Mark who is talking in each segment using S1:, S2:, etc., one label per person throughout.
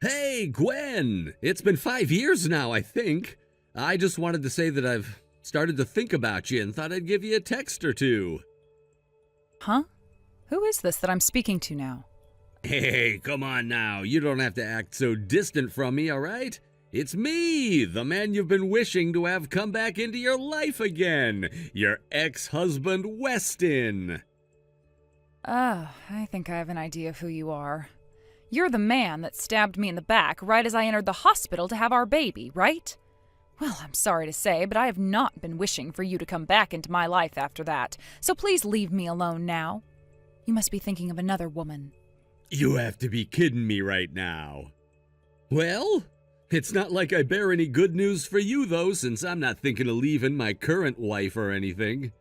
S1: Hey, Gwen! It's been 5 years now, I think. I just wanted to say that I've started to think about you and thought I'd give you a text or two.
S2: Huh? Who is this that I'm speaking to now?
S1: Hey, come on now. You don't have to act so distant from me, all right? It's me, the man you've been wishing to have come back into your life again. Your ex-husband, Weston.
S2: I think I have an idea of who you are. You're the man that stabbed me in the back right as I entered the hospital to have our baby, right? Well, I'm sorry to say, but I have not been wishing for you to come back into my life after that, so please leave me alone now. You must be thinking of another woman.
S1: You have to be kidding me right now. Well, it's not like I bear any good news for you, though, since I'm not thinking of leaving my current wife or anything.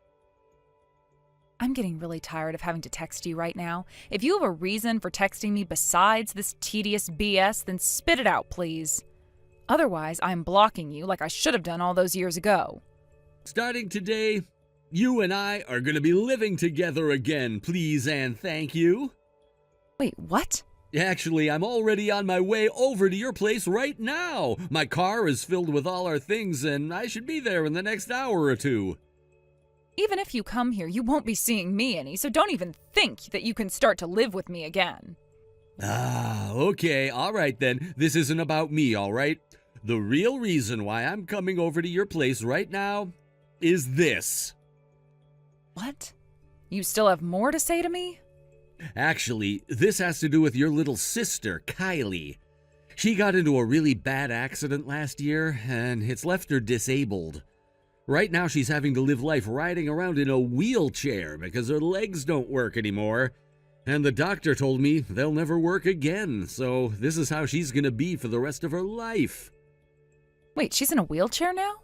S2: I'm getting really tired of having to text you right now. If you have a reason for texting me besides this tedious BS, then spit it out, please. Otherwise, I'm blocking you like I should have done all those years ago.
S1: Starting today, you and I are going to be living together again, please and thank you.
S2: Wait, what?
S1: Actually, I'm already on my way over to your place right now. My car is filled with all our things, and I should be there in the next hour or two.
S2: Even if you come here, you won't be seeing me any, so don't even think that you can start to live with me again.
S1: Okay, all right then. This isn't about me, all right? The real reason why I'm coming over to your place right now is this.
S2: What? You still have more to say to me?
S1: Actually, this has to do with your little sister, Kylie. She got into a really bad accident last year, and it's left her disabled. Right now, she's having to live life riding around in a wheelchair because her legs don't work anymore. And the doctor told me they'll never work again, so this is how she's gonna be for the rest of her life.
S2: Wait, she's in a wheelchair now?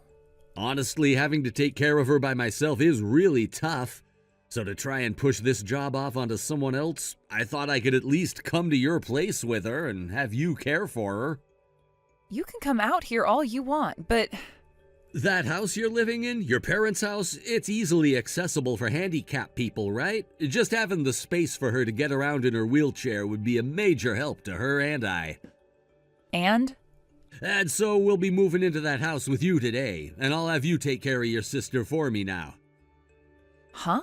S1: Honestly, having to take care of her by myself is really tough. So to try and push this job off onto someone else, I thought I could at least come to your place with her and have you care for her.
S2: You can come out here all you want, but...
S1: That house you're living in, your parents' house, it's easily accessible for handicapped people, right? Just having the space for her to get around in her wheelchair would be a major help to her and I.
S2: And?
S1: And so we'll be moving into that house with you today, and I'll have you take care of your sister for me now.
S2: Huh?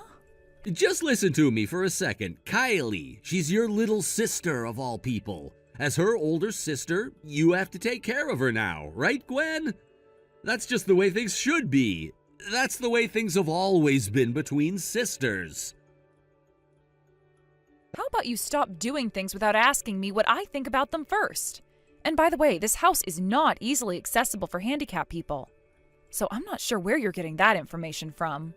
S1: Just listen to me for a second. Kylie, she's your little sister of all people. As her older sister, you have to take care of her now, right, Gwen? That's just the way things should be. That's the way things have always been between sisters.
S2: How about you stop doing things without asking me what I think about them first? And by the way, this house is not easily accessible for handicapped people. So I'm not sure where you're getting that information from.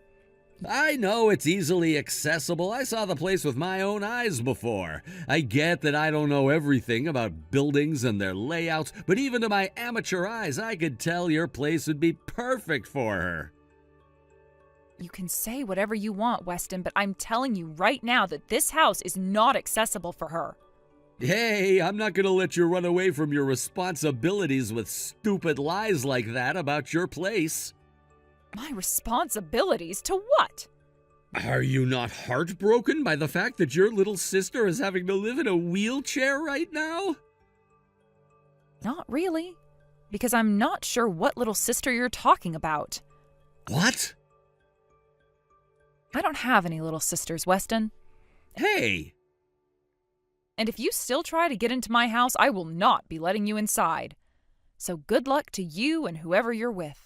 S1: I know it's easily accessible. I saw the place with my own eyes before. I get that I don't know everything about buildings and their layouts, but even to my amateur eyes, I could tell your place would be perfect for her.
S2: You can say whatever you want, Weston, but I'm telling you right now that this house is not accessible for her.
S1: Hey, I'm not going to let you run away from your responsibilities with stupid lies like that about your place.
S2: My responsibilities to what?
S1: Are you not heartbroken by the fact that your little sister is having to live in a wheelchair right now?
S2: Not really, because I'm not sure what little sister you're talking about.
S1: What?
S2: I don't have any little sisters, Weston.
S1: Hey!
S2: And if you still try to get into my house, I will not be letting you inside. So good luck to you and whoever you're with.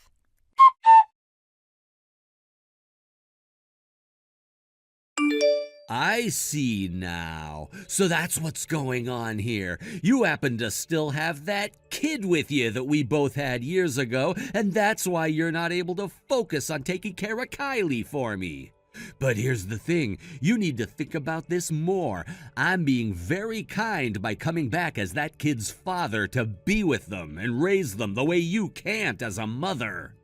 S1: I see now. So that's what's going on here. You happen to still have that kid with you that we both had years ago, and that's why you're not able to focus on taking care of Kylie for me. But here's the thing, you need to think about this more. I'm being very kind by coming back as that kid's father to be with them and raise them the way you can't as a mother.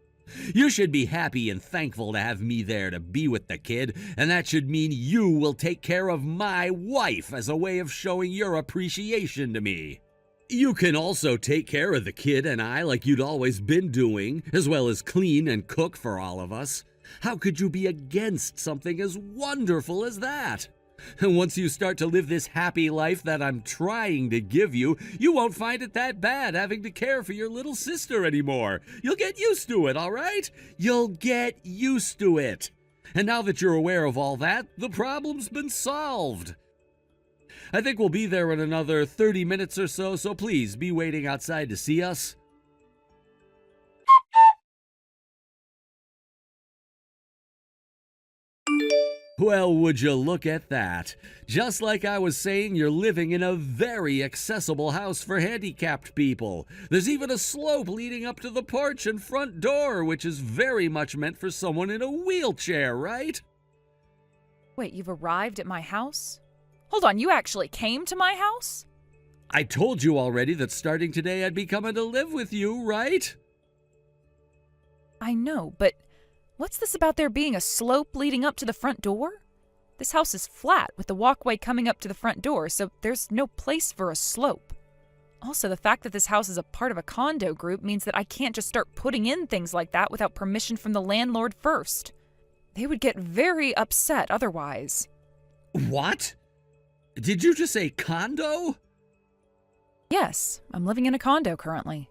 S1: You should be happy and thankful to have me there to be with the kid, and that should mean you will take care of my wife as a way of showing your appreciation to me. You can also take care of the kid and I like you'd always been doing, as well as clean and cook for all of us. How could you be against something as wonderful as that? And once you start to live this happy life that I'm trying to give you, you won't find it that bad having to care for your little sister anymore. You'll get used to it, all right? You'll get used to it. And now that you're aware of all that, the problem's been solved. I think we'll be there in another 30 minutes or so, so please be waiting outside to see us. Well, would you look at that? Just like I was saying, you're living in a very accessible house for handicapped people. There's even a slope leading up to the porch and front door, which is very much meant for someone in a wheelchair, right?
S2: Wait, you've arrived at my house? Hold on, you actually came to my house?
S1: I told you already that starting today I'd be coming to live with you, right?
S2: I know, but what's this about there being a slope leading up to the front door? This house is flat with the walkway coming up to the front door, so there's no place for a slope. Also, the fact that this house is a part of a condo group means that I can't just start putting in things like that without permission from the landlord first. They would get very upset otherwise.
S1: What? Did you just say condo?
S2: Yes, I'm living in a condo currently.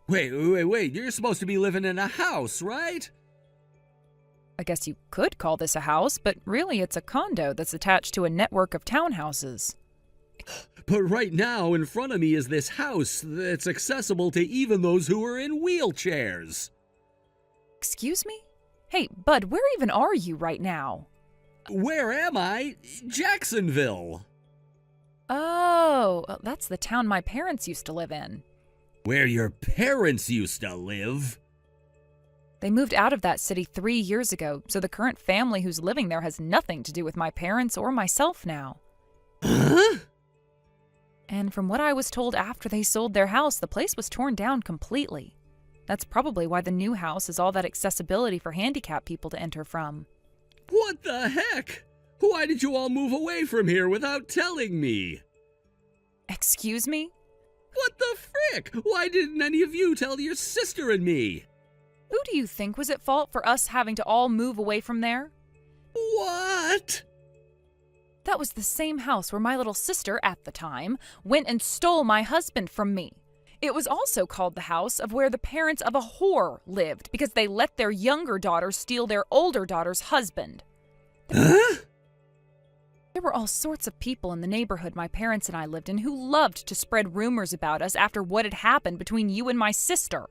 S1: Wait, you're supposed to be living in a house, right?
S2: I guess you could call this a house, but really it's a condo that's attached to a network of townhouses.
S1: But right now, in front of me is this house that's accessible to even those who are in wheelchairs.
S2: Excuse me? Hey, bud, where even are you right now?
S1: Where am I? Jacksonville.
S2: Oh, that's the town my parents used to live in.
S1: Where your parents used to live?
S2: They moved out of that city 3 years ago, so the current family who's living there has nothing to do with my parents or myself now.
S1: Huh?
S2: And from what I was told after they sold their house, the place was torn down completely. That's probably why the new house has all that accessibility for handicapped people to enter from.
S1: What the heck? Why did you all move away from here without telling me?
S2: Excuse me?
S1: What the frick? Why didn't any of you tell your sister and me?
S2: Who do you think was at fault for us having to all move away from there?
S1: What?
S2: That was the same house where my little sister, at the time, went and stole my husband from me. It was also called the house of where the parents of a whore lived because they let their younger daughter steal their older daughter's husband.
S1: Huh?
S2: There were all sorts of people in the neighborhood my parents and I lived in who loved to spread rumors about us after what had happened between you and my sister.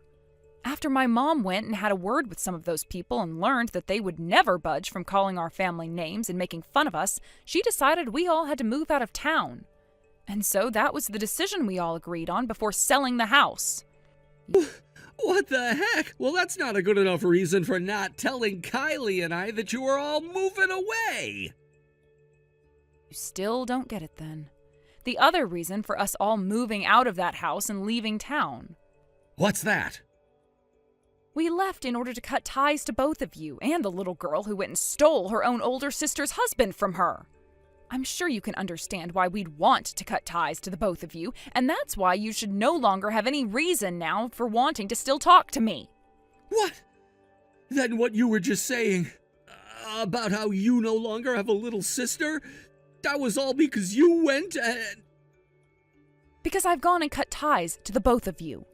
S2: After my mom went and had a word with some of those people and learned that they would never budge from calling our family names and making fun of us, she decided we all had to move out of town. And so that was the decision we all agreed on before selling the house.
S1: What the heck? Well, that's not a good enough reason for not telling Kylie and I that you were all moving away.
S2: You still don't get it then. The other reason for us all moving out of that house and leaving town.
S1: What's that?
S2: We left in order to cut ties to both of you and the little girl who went and stole her own older sister's husband from her. I'm sure you can understand why we'd want to cut ties to the both of you, and that's why you should no longer have any reason now for wanting to still talk to me.
S1: What? Then what you were just saying about how you no longer have a little sister, that was all because you went and...
S2: Because I've gone and cut ties to the both of you.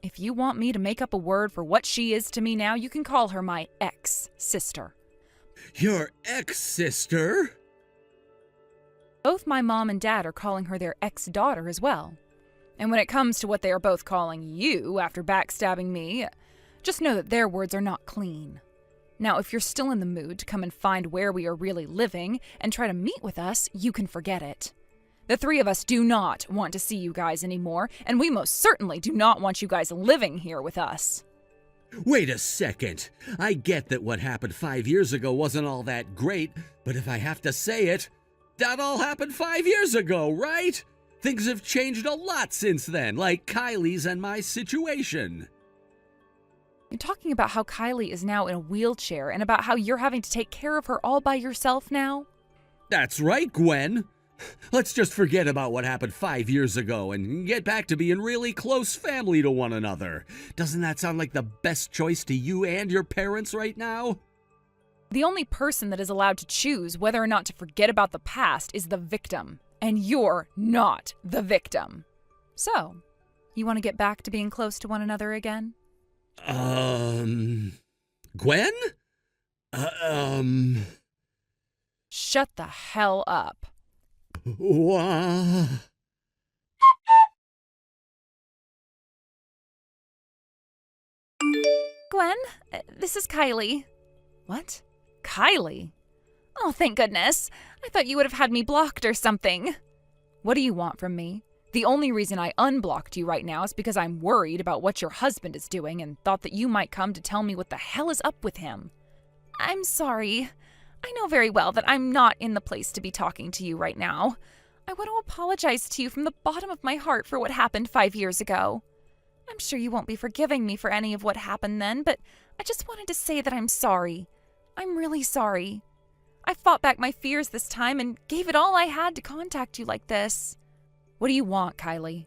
S2: If you want me to make up a word for what she is to me now, you can call her my ex-sister.
S1: Your ex-sister?
S2: Both my mom and dad are calling her their ex-daughter as well. And when it comes to what they are both calling you after backstabbing me, just know that their words are not clean. Now, if you're still in the mood to come and find where we are really living and try to meet with us, you can forget it. The three of us do not want to see you guys anymore, and we most certainly do not want you guys living here with us.
S1: Wait a second. I get that what happened 5 years ago wasn't all that great, but if I have to say it, that all happened 5 years ago, right? Things have changed a lot since then, like Kylie's and my situation.
S2: You're talking about how Kylie is now in a wheelchair and about how you're having to take care of her all by yourself now?
S1: That's right, Gwen. Let's just forget about what happened 5 years ago and get back to being really close family to one another. Doesn't that sound like the best choice to you and your parents right now?
S2: The only person that is allowed to choose whether or not to forget about the past is the victim. And you're not the victim. So, you want to get back to being close to one another again?
S1: Gwen?
S2: Shut the hell up.
S1: Wha-
S2: Gwen, this is Kylie. What? Kylie? Oh, thank goodness. I thought you would have had me blocked or something. What do you want from me? The only reason I unblocked you right now is because I'm worried about what your husband is doing and thought that you might come to tell me what the hell is up with him. I'm sorry. I know very well that I'm not in the place to be talking to you right now. I want to apologize to you from the bottom of my heart for what happened 5 years ago. I'm sure you won't be forgiving me for any of what happened then, but I just wanted to say that I'm sorry. I'm really sorry. I fought back my fears this time and gave it all I had to contact you like this. What do you want, Kylie?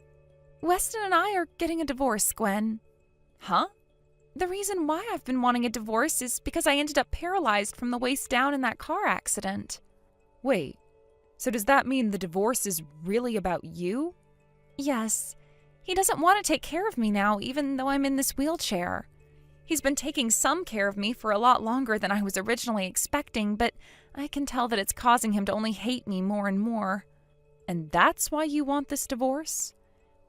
S2: Weston and I are getting a divorce, Gwen. Huh? The reason why I've been wanting a divorce is because I ended up paralyzed from the waist down in that car accident. Wait, so does that mean the divorce is really about you? Yes. He doesn't want to take care of me now, even though I'm in this wheelchair. He's been taking some care of me for a lot longer than I was originally expecting, but I can tell that it's causing him to only hate me more and more. And that's why you want this divorce?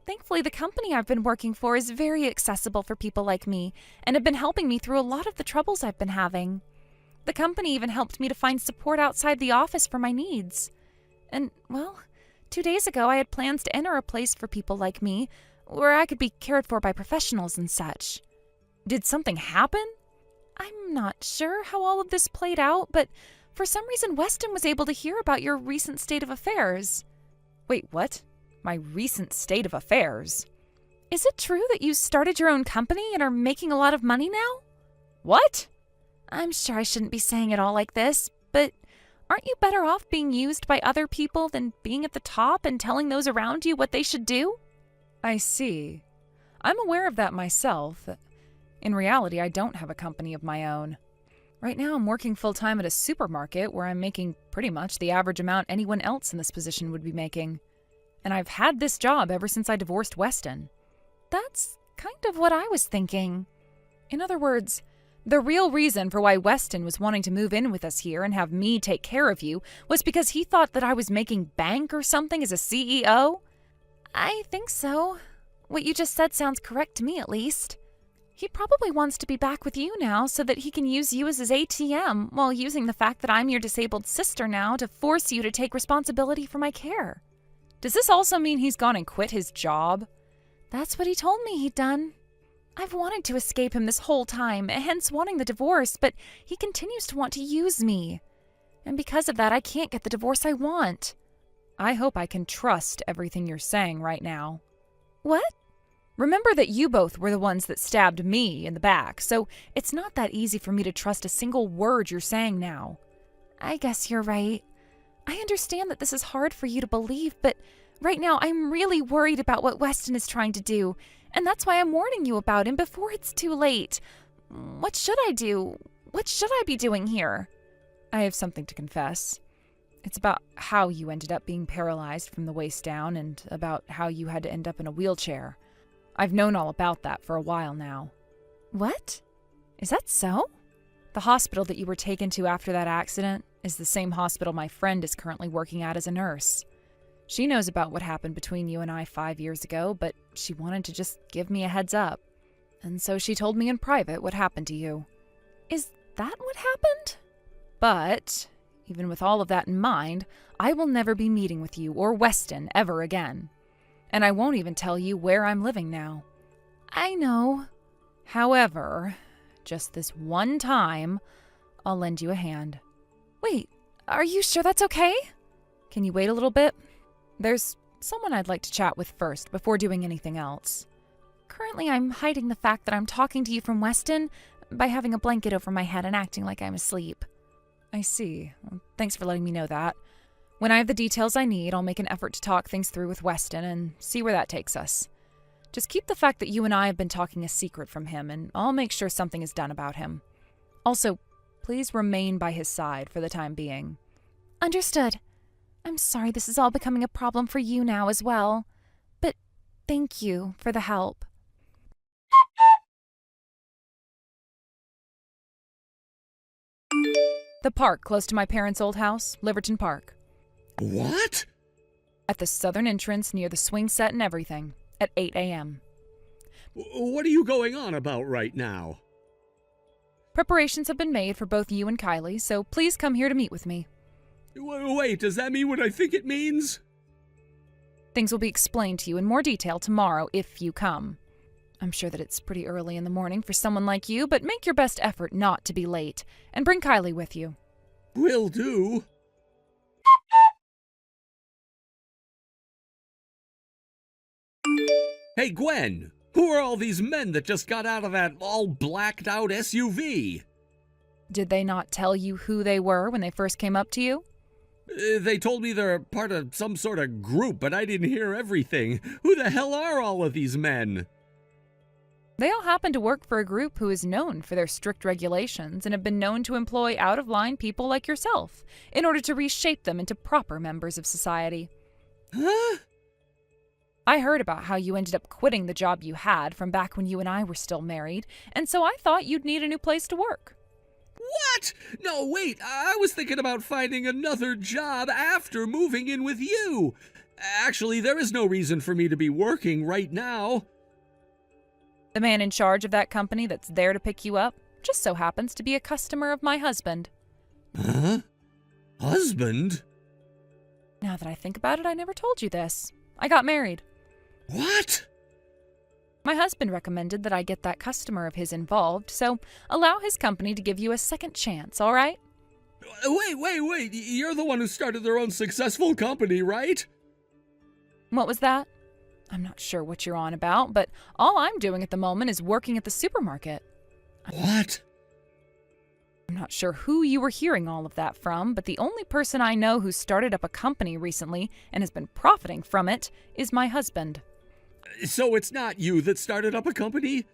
S2: Thankfully, the company I've been working for is very accessible for people like me and have been helping me through a lot of the troubles I've been having. The company even helped me to find support outside the office for my needs. And, well, 2 days ago I had plans to enter a place for people like me where I could be cared for by professionals and such. Did something happen? I'm not sure how all of this played out, but for some reason Weston was able to hear about your recent state of affairs. Wait, what? My recent state of affairs? Is it true that you started your own company and are making a lot of money now? What? I'm sure I shouldn't be saying it all like this, but aren't you better off being used by other people than being at the top and telling those around you what they should do? I see. I'm aware of that myself. In reality, I don't have a company of my own. Right now, I'm working full-time at a supermarket where I'm making pretty much the average amount anyone else in this position would be making. And I've had this job ever since I divorced Weston. That's kind of what I was thinking. In other words, the real reason for why Weston was wanting to move in with us here and have me take care of you was because he thought that I was making bank or something as a CEO? I think so. What you just said sounds correct to me, at least. He probably wants to be back with you now so that he can use you as his ATM while using the fact that I'm your disabled sister now to force you to take responsibility for my care. Does this also mean he's gone and quit his job? That's what he told me he'd done. I've wanted to escape him this whole time, hence wanting the divorce, but he continues to want to use me. And because of that, I can't get the divorce I want. I hope I can trust everything you're saying right now. What? Remember that you both were the ones that stabbed me in the back, so it's not that easy for me to trust a single word you're saying now. I guess you're right. I understand that this is hard for you to believe, but right now I'm really worried about what Weston is trying to do, and that's why I'm warning you about him before it's too late. What should I do? What should I be doing here? I have something to confess. It's about how you ended up being paralyzed from the waist down and about how you had to end up in a wheelchair. I've known all about that for a while now. What? Is that so? The hospital that you were taken to after that accident is the same hospital my friend is currently working at as a nurse. She knows about what happened between you and I 5 years ago, but she wanted to just give me a heads up. And so she told me in private what happened to you. Is that what happened? But, even with all of that in mind, I will never be meeting with you or Weston ever again. And I won't even tell you where I'm living now. I know. However, just this one time, I'll lend you a hand. Wait, are you sure that's okay? Can you wait a little bit? There's someone I'd like to chat with first before doing anything else. Currently, I'm hiding the fact that I'm talking to you from Weston by having a blanket over my head and acting like I'm asleep. I see. Well, thanks for letting me know that. When I have the details I need, I'll make an effort to talk things through with Weston and see where that takes us. Just keep the fact that you and I have been talking a secret from him, and I'll make sure something is done about him. Also, please remain by his side for the time being. Understood. I'm sorry this is all becoming a problem for you now as well. But thank you for the help. The park close to my parents' old house, Liverton Park.
S1: What?
S2: At the southern entrance near the swing set and everything, at 8 a.m.
S1: What are you going on about right now?
S2: Preparations have been made for both you and Kylie, so please come here to meet with me.
S1: Wait, does that mean what I think it means?
S2: Things will be explained to you in more detail tomorrow if you come. I'm sure that it's pretty early in the morning for someone like you, but make your best effort not to be late, and bring Kylie with you.
S1: Will do. Hey, Gwen! Who are all these men that just got out of that all blacked out SUV?
S2: Did they not tell you who they were when they first came up to you?
S1: They told me they're part of some sort of group, but I didn't hear everything. Who the hell are all of these men?
S2: They all happen to work for a group who is known for their strict regulations and have been known to employ out-of-line people like yourself in order to reshape them into proper members of society.
S1: Huh?
S2: I heard about how you ended up quitting the job you had from back when you and I were still married, and so I thought you'd need a new place to work.
S1: What? No, wait, I was thinking about finding another job after moving in with you. Actually, there is no reason for me to be working right now.
S2: The man in charge of that company that's there to pick you up just so happens to be a customer of my husband.
S1: Huh? Husband?
S2: Now that I think about it, I never told you this. I got married.
S1: What?
S2: My husband recommended that I get that customer of his involved, so allow his company to give you a second chance, all right?
S1: Wait. You're the one who started their own successful company, right?
S2: What was that? I'm not sure what you're on about, but all I'm doing at the moment is working at the supermarket.
S1: What?
S2: I'm not sure who you were hearing all of that from, but the only person I know who started up a company recently and has been profiting from it is my husband.
S1: So it's not you that started up a company?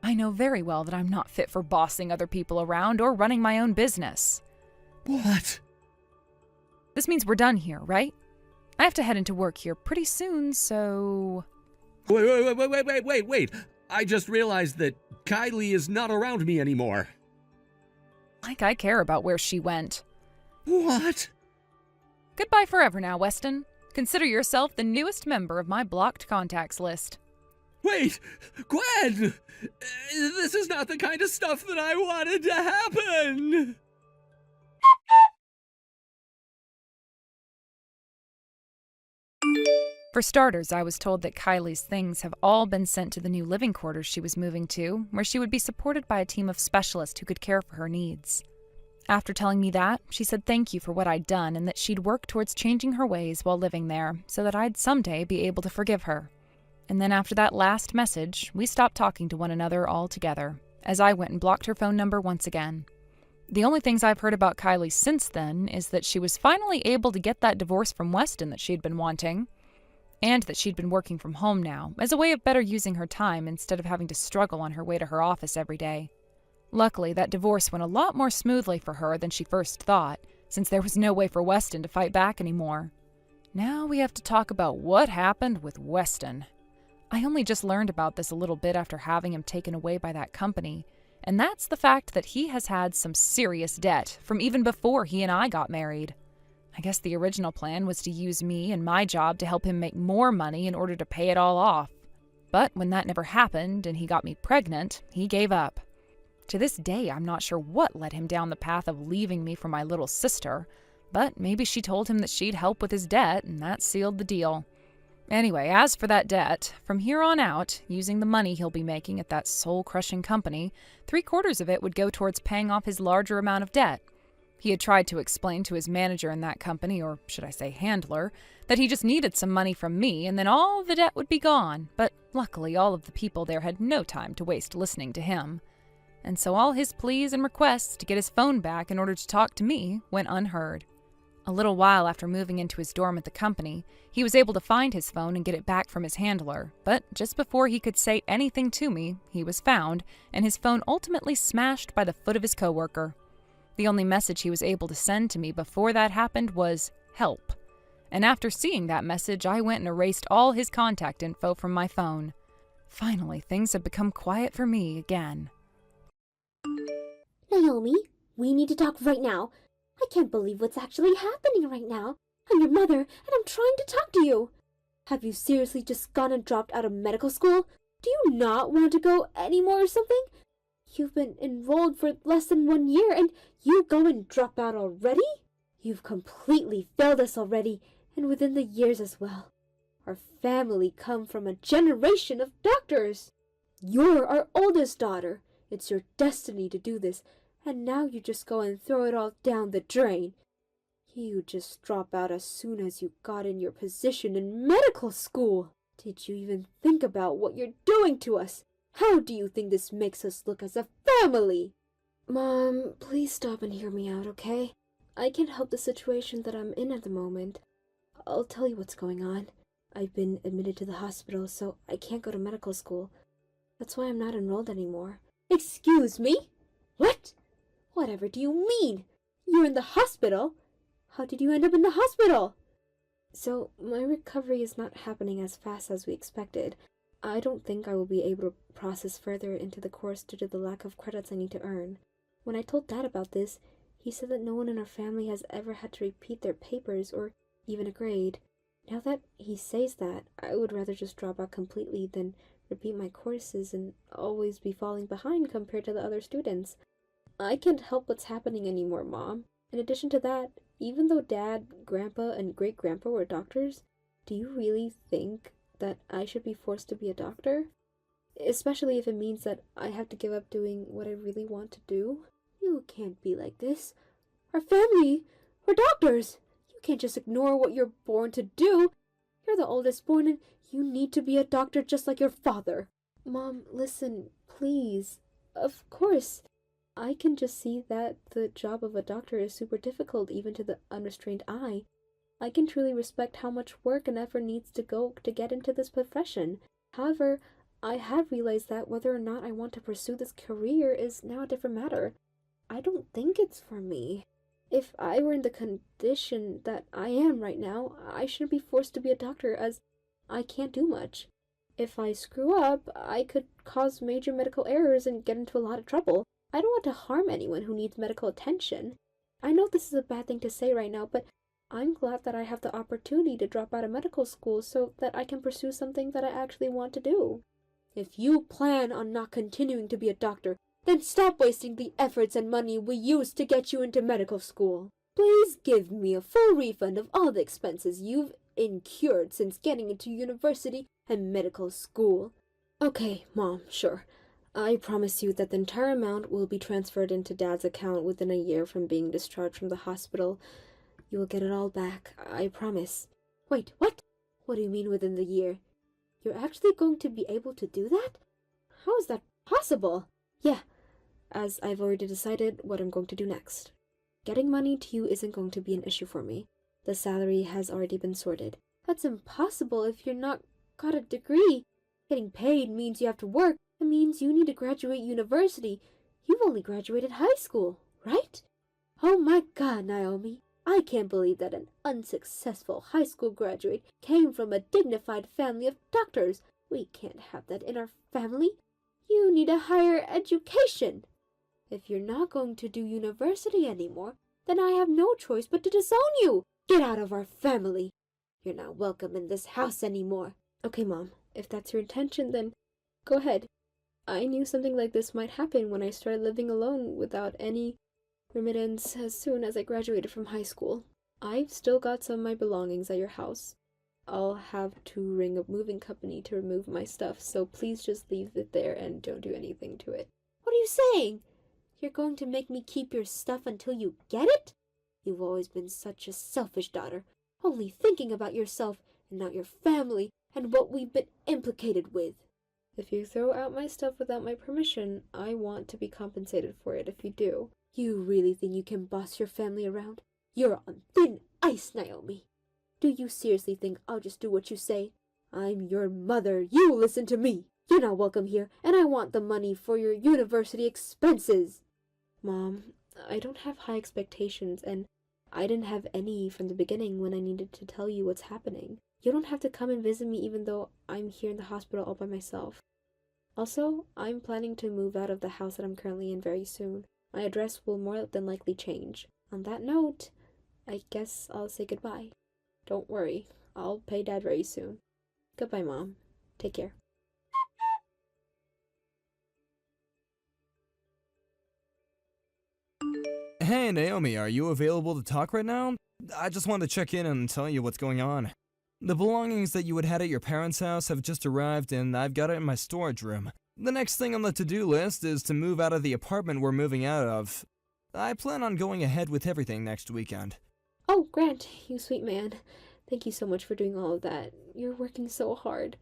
S2: I know very well that I'm not fit for bossing other people around or running my own business.
S1: What?
S2: This means we're done here, right? I have to head into work here pretty soon, so...
S1: Wait. I just realized that Kylie is not around me anymore.
S2: Like I care about where she went.
S1: What?
S2: Goodbye forever now, Weston. Consider yourself the newest member of my blocked contacts list.
S1: Wait! Gwen! This is not the kind of stuff that I wanted to happen!
S2: For starters, I was told that Kylie's things have all been sent to the new living quarters she was moving to, where she would be supported by a team of specialists who could care for her needs. After telling me that, she said thank you for what I'd done and that she'd work towards changing her ways while living there so that I'd someday be able to forgive her. And then after that last message, we stopped talking to one another altogether, as I went and blocked her phone number once again. The only things I've heard about Kylie since then is that she was finally able to get that divorce from Weston that she'd been wanting, and that she'd been working from home now, as a way of better using her time instead of having to struggle on her way to her office every day. Luckily, that divorce went a lot more smoothly for her than she first thought, since there was no way for Weston to fight back anymore. Now we have to talk about what happened with Weston. I only just learned about this a little bit after having him taken away by that company, and that's the fact that he has had some serious debt from even before he and I got married. I guess the original plan was to use me and my job to help him make more money in order to pay it all off. But when that never happened and he got me pregnant, he gave up. To this day, I'm not sure what led him down the path of leaving me for my little sister, but maybe she told him that she'd help with his debt, and that sealed the deal. Anyway, as for that debt, from here on out, using the money he'll be making at that soul-crushing company, 3/4 of it would go towards paying off his larger amount of debt. He had tried to explain to his manager in that company, or should I say handler, that he just needed some money from me and then all of the debt would be gone, but luckily all of the people there had no time to waste listening to him. And so all his pleas and requests to get his phone back in order to talk to me went unheard. A little while after moving into his dorm at the company, he was able to find his phone and get it back from his handler, but just before he could say anything to me, he was found, and his phone ultimately smashed by the foot of his coworker. The only message he was able to send to me before that happened was, "Help." And after seeing that message, I went and erased all his contact info from my phone. Finally, things have become quiet for me again.
S3: Naomi, we need to talk right now. I can't believe what's actually happening right now. I'm your mother, and I'm trying to talk to you. Have you seriously just gone and dropped out of medical school? Do you not want to go anymore or something? You've been enrolled for less than 1 year, and you go and drop out already? You've completely failed us already, and within the years as well. Our family come from a generation of doctors. You're our oldest daughter. It's your destiny to do this, and now you just go and throw it all down the drain. You just drop out as soon as you got in your position in medical school. Did you even think about what you're doing to us? How do you think this makes us look as a family? Mom, please stop and hear me out, okay? I can't help the situation that I'm in at the moment. I'll tell you what's going on. I've been admitted to the hospital, so I can't go to medical school. That's why I'm not enrolled anymore. Excuse me? What? Whatever do you mean? You're in the hospital? How did you end up in the hospital? So, my recovery is not happening as fast as we expected. I don't think I will be able to process further into the course due to the lack of credits I need to earn. When I told Dad about this, he said that no one in our family has ever had to repeat their papers or even a grade. Now that he says that, I would rather just drop out completely than repeat my courses and always be falling behind compared to the other students. I can't help what's happening anymore, Mom. In addition to that, even though Dad, Grandpa, and Great-Grandpa were doctors, do you really think that I should be forced to be a doctor? Especially if it means that I have to give up doing what I really want to do? You can't be like this. Our family, we're doctors. You can't just ignore what you're born to do. You're the oldest born and you need to be a doctor just like your father. Mom, listen, please. Of course. I can just see that the job of a doctor is super difficult even to the unrestrained eye. I can truly respect how much work and effort needs to go to get into this profession. However, I have realized that whether or not I want to pursue this career is now a different matter. I don't think it's for me. If I were in the condition that I am right now, I shouldn't be forced to be a doctor as I can't do much. If I screw up, I could cause major medical errors and get into a lot of trouble. I don't want to harm anyone who needs medical attention. I know this is a bad thing to say right now, but I'm glad that I have the opportunity to drop out of medical school so that I can pursue something that I actually want to do. If you plan on not continuing to be a doctor, then stop wasting the efforts and money we used to get you into medical school. Please give me a full refund of all the expenses you've incurred since getting into university and medical school. Okay, Mom, sure. I promise you that the entire amount will be transferred into Dad's account within a year from being discharged from the hospital. You will get it all back, I promise. Wait, what? What do you mean within the year? You're actually going to be able to do that? How is that possible? Yeah, as I've already decided what I'm going to do next. Getting money to you isn't going to be an issue for me. The salary has already been sorted. That's impossible if you're not got a degree. Getting paid means you have to work. It means you need to graduate university. You've only graduated high school, right? Oh my God, Naomi. I can't believe that an unsuccessful high school graduate came from a dignified family of doctors. We can't have that in our family. You need a higher education. If you're not going to do university anymore, then I have no choice but to disown you. Get out of our family. You're not welcome in this house anymore. Okay, Mom, if that's your intention, then go ahead. I knew something like this might happen when I started living alone without any remittance as soon as I graduated from high school. I've still got some of my belongings at your house. I'll have to ring a moving company to remove my stuff, so please just leave it there and don't do anything to it. What are you saying? You're going to make me keep your stuff until you get it? You've always been such a selfish daughter, only thinking about yourself and not your family and what we've been implicated with. If you throw out my stuff without my permission, I want to be compensated for it if you do. You really think you can boss your family around? You're on thin ice, Naomi. Do you seriously think I'll just do what you say? I'm your mother. You listen to me. You're not welcome here, and I want the money for your university expenses. Mom, I don't have high expectations, and I didn't have any from the beginning when I needed to tell you what's happening. You don't have to come and visit me even though I'm here in the hospital all by myself. Also, I'm planning to move out of the house that I'm currently in very soon. My address will more than likely change. On that note, I guess I'll say goodbye. Don't worry, I'll pay Dad very soon. Goodbye, Mom. Take care.
S4: Hey Naomi, are you available to talk right now? I just wanted to check in and tell you what's going on. The belongings that you had at your parents' house have just arrived and I've got it in my storage room. The next thing on the to-do list is to move out of the apartment we're moving out of. I plan on going ahead with everything next weekend.
S3: Oh, Grant, you sweet man. Thank you so much for doing all of that. You're working so hard.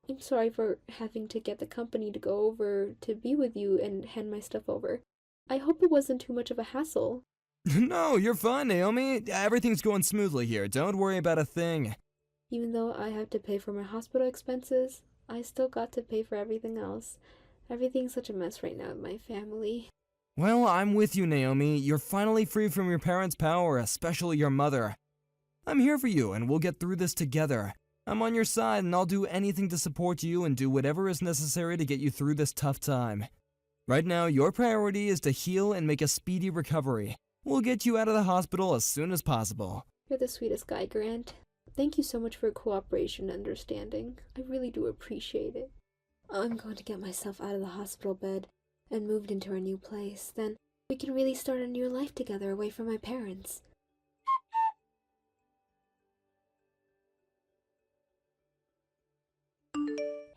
S3: I'm sorry for having to get the company to go over to be with you and hand my stuff over. I hope it wasn't too much of a hassle.
S4: No, you're fine, Naomi. Everything's going smoothly here. Don't worry about a thing.
S3: Even though I have to pay for my hospital expenses, I still got to pay for everything else. Everything's such a mess right now with my family.
S4: Well, I'm with you, Naomi. You're finally free from your parents' power, especially your mother. I'm here for you, and we'll get through this together. I'm on your side, and I'll do anything to support you and do whatever is necessary to get you through this tough time. Right now, your priority is to heal and make a speedy recovery. We'll get you out of the hospital as soon as possible.
S3: You're the sweetest guy, Grant. Thank you so much for your cooperation and understanding. I really do appreciate it. I'm going to get myself out of the hospital bed and moved into our new place. Then we can really start a new life together away from my parents.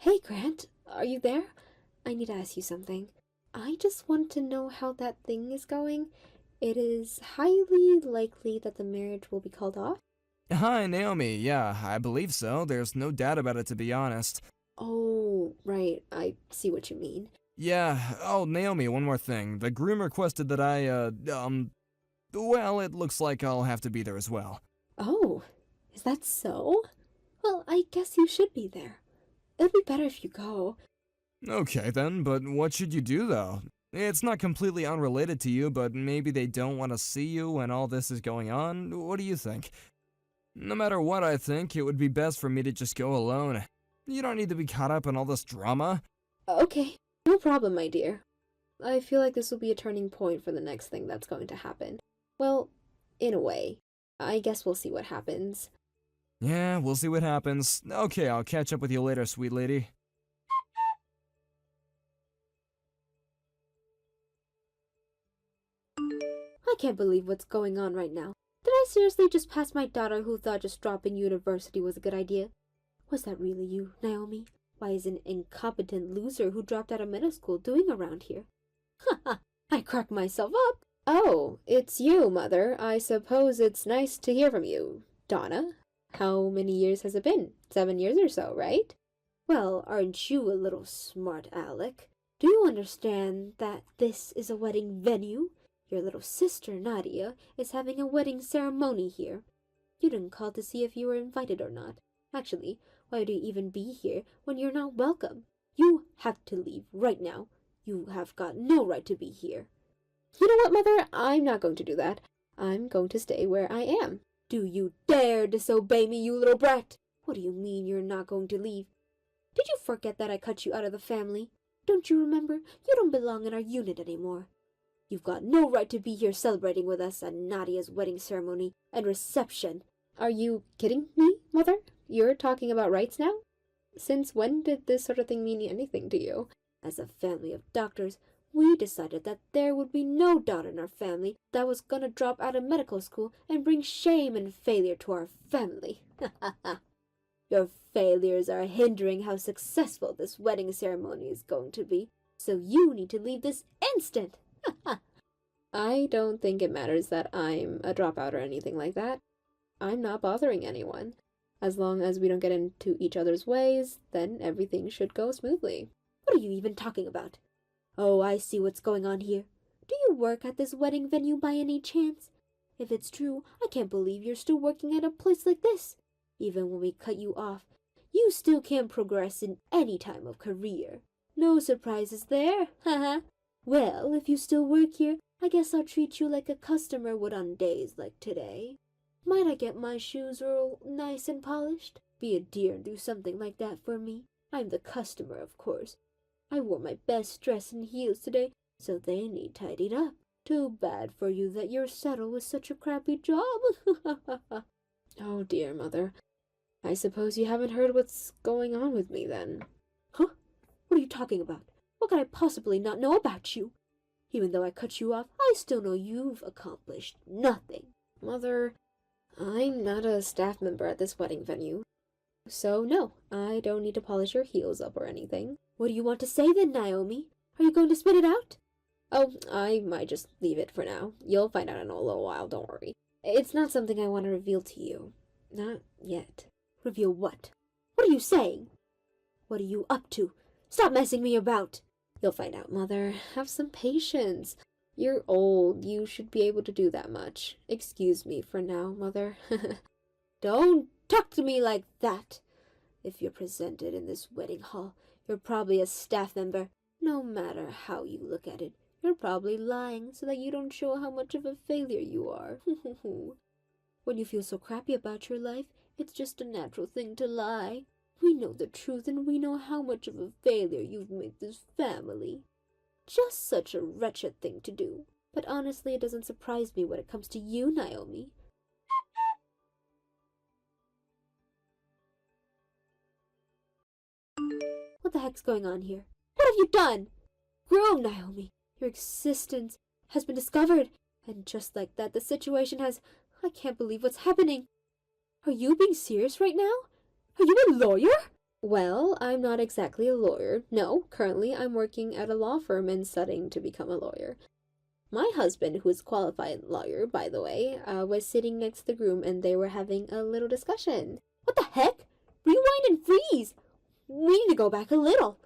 S3: Hey, Grant, are you there? I need to ask you something. I just want to know how that thing is going. It is highly likely that the marriage will be called off.
S4: Hi, Naomi. Yeah, I believe so. There's no doubt about it, to be honest.
S3: Oh, right. I see what you mean.
S4: Yeah. Oh, Naomi, one more thing. The groom requested that well, it looks like I'll have to be there as well.
S3: Oh, is that so? Well, I guess you should be there. It'll be better if you go.
S4: Okay then, but what should you do though? It's not completely unrelated to you, but maybe they don't want to see you when all this is going on. What do you think? No matter what I think, it would be best for me to just go alone. You don't need to be caught up in all this drama.
S3: Okay, no problem, my dear. I feel like this will be a turning point for the next thing that's going to happen. Well, in a way. I guess we'll see what happens.
S4: Yeah, we'll see what happens. Okay, I'll catch up with you later, sweet lady.
S3: I can't believe what's going on right now. Did I seriously just pass my daughter who thought just dropping university was a good idea? Was that really you, Naomi? Why is an incompetent loser who dropped out of middle school doing around here? Ha ha! I crack myself up. Oh, it's you, Mother. I suppose it's nice to hear from you. Donna? How many years has it been? 7 years or so, right? Well, aren't you a little smart, Alec? Do you understand that this is a wedding venue? Your little sister, Nadia, is having a wedding ceremony here. You didn't call to see if you were invited or not. Actually, why would you even be here when you're not welcome? You have to leave right now. You have got no right to be here. You know what, Mother? I'm not going to do that. I'm going to stay where I am. Do you dare disobey me, you little brat? What do you mean you're not going to leave? Did you forget that I cut you out of the family? Don't you remember? You don't belong in our unit anymore. You've got no right to be here celebrating with us at Nadia's wedding ceremony and reception. Are you kidding me, Mother? You're talking about rights now? Since when did this sort of thing mean anything to you? As a family of doctors, we decided that there would be no daughter in our family that was gonna drop out of medical school and bring shame and failure to our family. Your failures are hindering how successful this wedding ceremony is going to be, so you need to leave this instant. I don't think it matters that I'm a dropout or anything like that. I'm not bothering anyone. As long as we don't get into each other's ways, then everything should go smoothly. What are you even talking about? Oh, I see what's going on here. Do you work at this wedding venue by any chance? If it's true, I can't believe you're still working at a place like this. Even when we cut you off, you still can't progress in any time of career. No surprises there, haha. Well, if you still work here, I guess I'll treat you like a customer would on days like today. Might I get my shoes all nice and polished? Be a dear and do something like that for me. I'm the customer, of course. I wore my best dress and heels today, so they need tidied up. Too bad for you that your saddle was such a crappy job. Oh dear, Mother. I suppose you haven't heard what's going on with me then. Huh? What are you talking about? What could I possibly not know about you? Even though I cut you off, I still know you've accomplished nothing. Mother, I'm not a staff member at this wedding venue. So no, I don't need to polish your heels up or anything. What do you want to say then, Naomi? Are you going to spit it out? Oh, I might just leave it for now. You'll find out in a little while, don't worry. It's not something I want to reveal to you. Not yet. Reveal what? What are you saying? What are you up to? Stop messing me about. You'll find out, Mother. Have some patience. You're old. You should be able to do that much. Excuse me for now, Mother. Don't talk to me like that. If you're presented in this wedding hall, you're probably a staff member. No matter how you look at it, you're probably lying so that you don't show how much of a failure you are. When you feel so crappy about your life, it's just a natural thing to lie. We know the truth and we know how much of a failure you've made this family. Just such a wretched thing to do. But honestly, it doesn't surprise me when it comes to you, Naomi. What the heck's going on here? What have you done? Groom, Naomi, your existence has been discovered. And just like that, the situation has... I can't believe what's happening. Are you being serious right now? Are you a lawyer? Well, I'm not exactly a lawyer. No, currently I'm working at a law firm and studying to become a lawyer. My husband, who is a qualified lawyer, by the way, was sitting next to the groom and they were having a little discussion. What the heck? Rewind and freeze! We need to go back a little.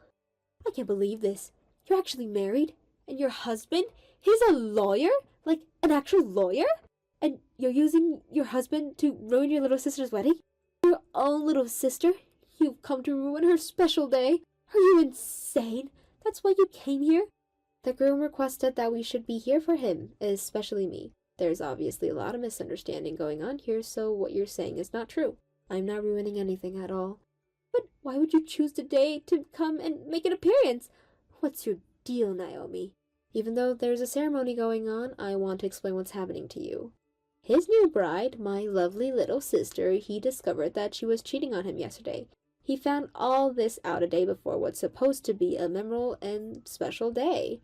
S3: I can't believe this. You're actually married? And your husband? He's a lawyer? Like, an actual lawyer? And you're using your husband to ruin your little sister's wedding? Your own little sister? You've come to ruin her special day? Are you insane? That's why you came here? The groom requested that we should be here for him, especially me. There's obviously a lot of misunderstanding going on here, so what you're saying is not true. I'm not ruining anything at all. But why would you choose today to come and make an appearance? What's your deal, Naomi? Even though there's a ceremony going on, I want to explain what's happening to you. His new bride, my lovely little sister, he discovered that she was cheating on him yesterday. He found all this out a day before what's supposed to be a memorable and special day.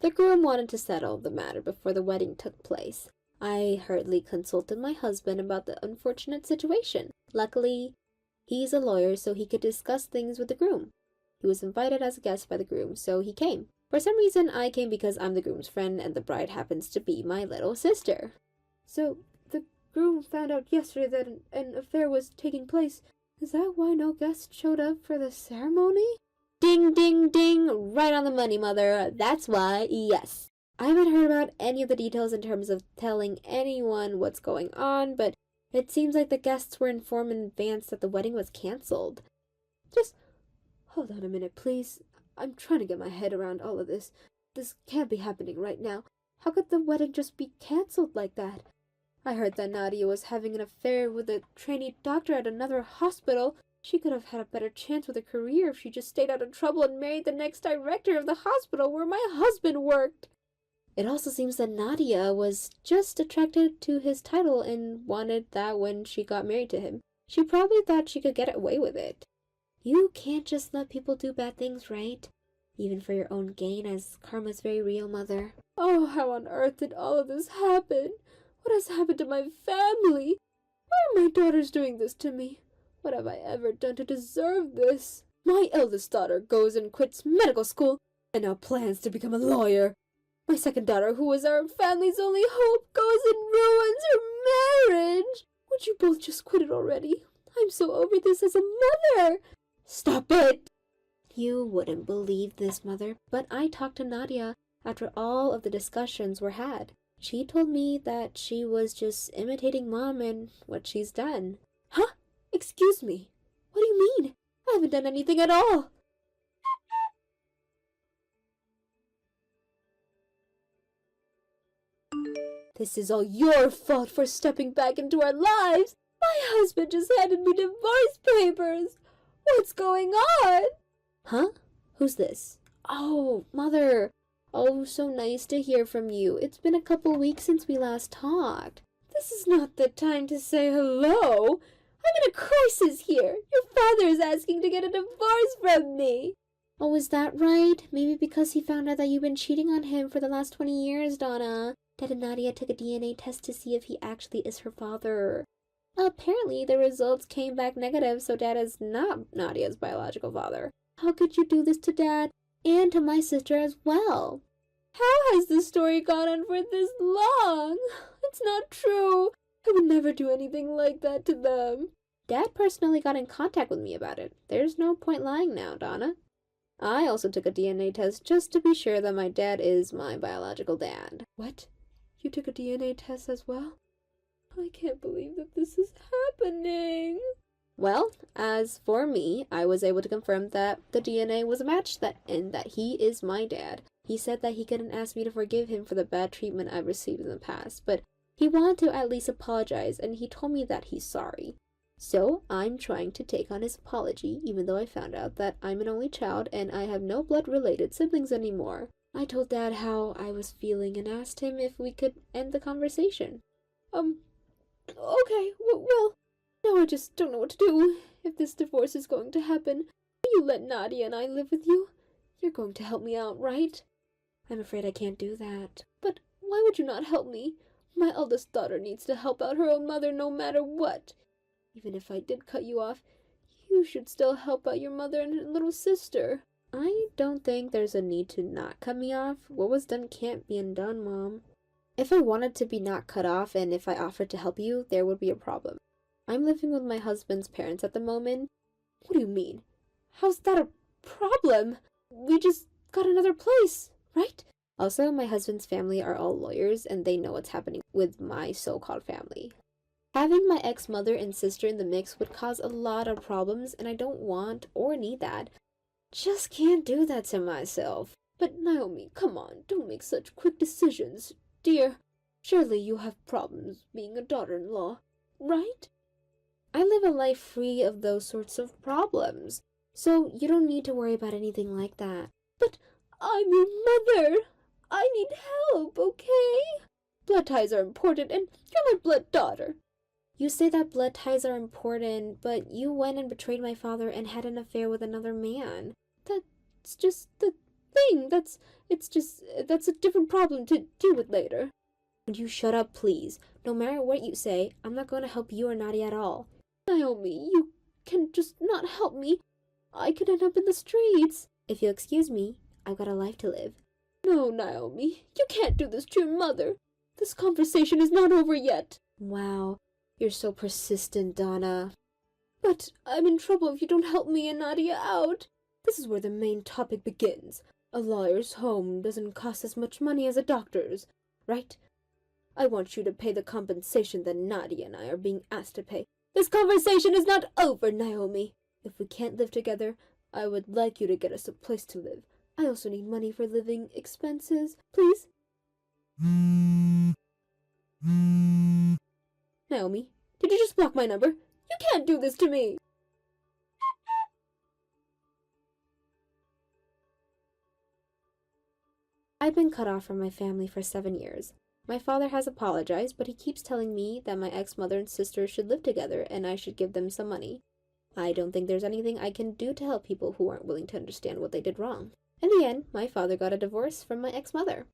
S3: The groom wanted to settle the matter before the wedding took place. I hurriedly consulted my husband about the unfortunate situation. Luckily, he's a lawyer, so he could discuss things with the groom. He was invited as a guest by the groom, so he came. For some reason, I came because I'm the groom's friend and the bride happens to be my little sister. So, the groom found out yesterday that an affair was taking place. Is that why no guests showed up for the ceremony? Ding, ding, ding! Right on the money, Mother. That's why, yes. I haven't heard about any of the details in terms of telling anyone what's going on, but it seems like the guests were informed in advance that the wedding was cancelled. Just hold on a minute, please. I'm trying to get my head around all of this. This can't be happening right now. How could the wedding just be cancelled like that? I heard that Nadia was having an affair with a trainee doctor at another hospital. She could have had a better chance with a career if she just stayed out of trouble and married the next director of the hospital where my husband worked. It also seems that Nadia was just attracted to his title and wanted that when she got married to him. She probably thought she could get away with it. You can't just let people do bad things, right? Even for your own gain, as karma's very real, Mother. Oh, how on earth did all of this happen? What has happened to my family? Why are my daughters doing this to me? What have I ever done to deserve this? My eldest daughter goes and quits medical school and now plans to become a lawyer. My second daughter, who was our family's only hope, goes and ruins her marriage. Would you both just quit it already? I'm so over this as a mother. Stop it! You wouldn't believe this, Mother, but I talked to Nadia after all of the discussions were had. She told me that she was just imitating Mom and what she's done. Huh? Excuse me. What do you mean? I haven't done anything at all. This is all your fault for stepping back into our lives. My husband just handed me divorce papers. What's going on? Huh? Who's this? Oh, Mother. Oh, so nice to hear from you. It's been a couple weeks since we last talked. This is not the time to say hello. I'm in a crisis here. Your father is asking to get a divorce from me. Oh, is that right? Maybe because he found out that you've been cheating on him for the last 20 years, Donna. Dad and Nadia took a DNA test to see if he actually is her father. Apparently, the results came back negative, so Dad is not Nadia's biological father. How could you do this to Dad and to my sister as well? How has this story gone on for this long? It's not true. I would never do anything like that to them. Dad personally got in contact with me about it. There's no point lying now, Donna. I also took a DNA test just to be sure that my dad is my biological dad. What? You took a DNA test as well? I can't believe that this is happening. Well, as for me, I was able to confirm that the DNA was a match and that he is my dad. He said that he couldn't ask me to forgive him for the bad treatment I've received in the past, but he wanted to at least apologize, and he told me that he's sorry. So, I'm trying to take on his apology, even though I found out that I'm an only child and I have no blood-related siblings anymore. I told Dad how I was feeling and asked him if we could end the conversation. Okay, well, now I just don't know what to do. If this divorce is going to happen, will you let Nadia and I live with you? You're going to help me out, right? I'm afraid I can't do that. But why would you not help me? My eldest daughter needs to help out her own mother no matter what. Even if I did cut you off, you should still help out your mother and little sister. I don't think there's a need to not cut me off. What was done can't be undone, Mom. If I wanted to be not cut off and if I offered to help you, there would be a problem. I'm living with my husband's parents at the moment. What do you mean? How's that a problem? We just got another place, right? Also, my husband's family are all lawyers and they know what's happening with my so-called family. Having my ex-mother and sister in the mix would cause a lot of problems and I don't want or need that. Just can't do that to myself. But Naomi, come on, don't make such quick decisions. Dear, surely you have problems being a daughter-in-law, right? I live a life free of those sorts of problems, so you don't need to worry about anything like that. But I'm your mother. I need help, okay? Blood ties are important, and you're my blood daughter. You say that blood ties are important, but you went and betrayed my father and had an affair with another man. That's just the thing. That's a different problem to deal with later. Would you shut up, please? No matter what you say, I'm not going to help you or Nadia at all. Naomi, you can just not help me. I could end up in the streets. If you'll excuse me, I've got a life to live. No, Naomi, you can't do this to your mother. This conversation is not over yet. Wow, you're so persistent, Donna. But I'm in trouble if you don't help me and Nadia out. This is where the main topic begins. A lawyer's home doesn't cost as much money as a doctor's, right? I want you to pay the compensation that Nadia and I are being asked to pay. This conversation is not over, Naomi. If we can't live together, I would like you to get us a place to live. I also need money for living expenses, please. Naomi, did you just block my number? You can't do this to me! I've been cut off from my family for 7 years. My father has apologized, but he keeps telling me that my ex-mother and sister should live together and I should give them some money. I don't think there's anything I can do to help people who aren't willing to understand what they did wrong. In the end, my father got a divorce from my ex-mother.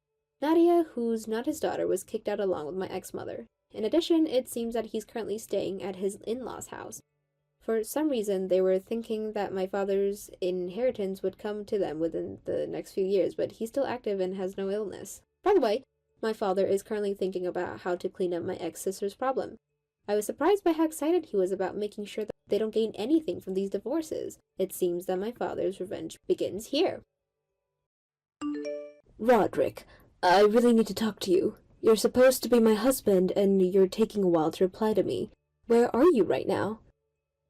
S3: Nadia, who's not his daughter, was kicked out along with my ex-mother. In addition, it seems that he's currently staying at his in-laws' house. For some reason, they were thinking that my father's inheritance would come to them within the next few years, but he's still active and has no illness. By the way, my father is currently thinking about how to clean up my ex-sister's problem. I was surprised by how excited he was about making sure that they don't gain anything from these divorces. It seems that my father's revenge begins here. Roderick, I really need to talk to you. You're supposed to be my husband, and you're taking a while to reply to me. Where are you right now?